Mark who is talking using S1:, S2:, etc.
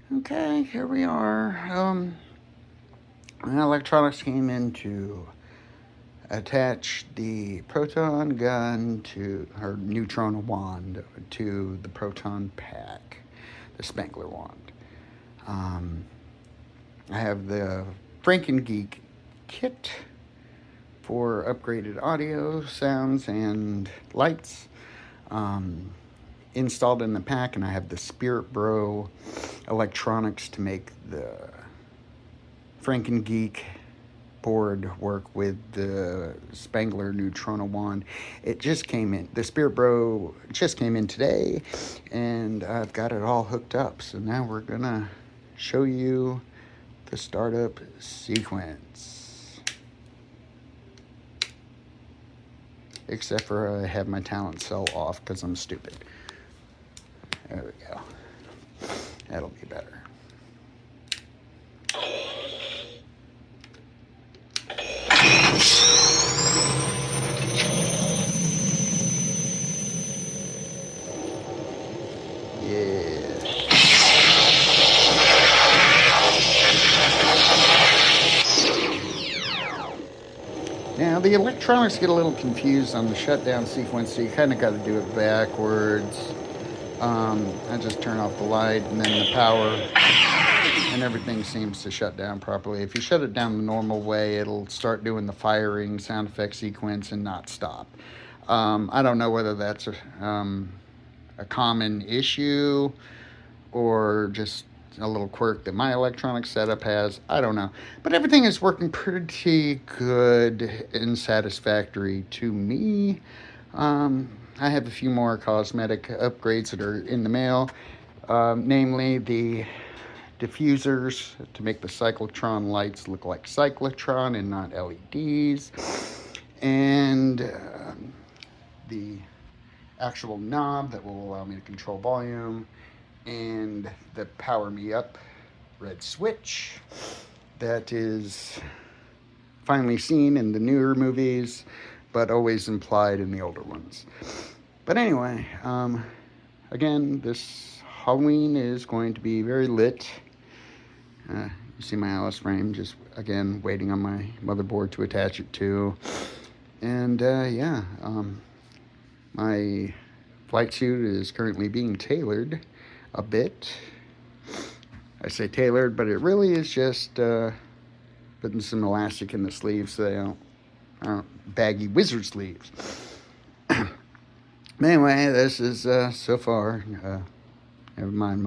S1: Okay, here we are. Electronics came in to attach the proton gun to her neutron wand to the proton pack, the Spengler wand. I have the Frankengeek kit for upgraded audio, sounds, and lights installed in the pack, and I have the SpiritBro electronics to make the Frankengeek board work with the Spengler neutrino wand. It just came in. The SpiritBro just came in today, and I've got it all hooked up. So now we're gonna show you the startup sequence. Except for I have my talent cell off because I'm stupid. There we go. That'll be better. Now, the electronics get a little confused on the shutdown sequence, so you kind of got to do it backwards. I just turn off the light and then the power, and everything seems to shut down properly. If you shut it down the normal way, it'll start doing the firing sound effect sequence and not stop. I don't know whether that's a common issue or just a little quirk that my electronic setup has. I don't know. But everything is working pretty good and satisfactory to me. I have a few more cosmetic upgrades that are in the mail, namely the diffusers to make the cyclotron lights look like cyclotron and not LEDs, and the actual knob that will allow me to control volume, and the power me up red switch that is finally seen in the newer movies but always implied in the older ones. But anyway, again, this Halloween is going to be very lit. You see my Alice frame, just again waiting on my motherboard to attach it to. And my flight suit is currently being tailored a bit. I say tailored, but it really is just putting some elastic in the sleeves so they aren't baggy wizard sleeves. Anyway, this is so far. Never mind.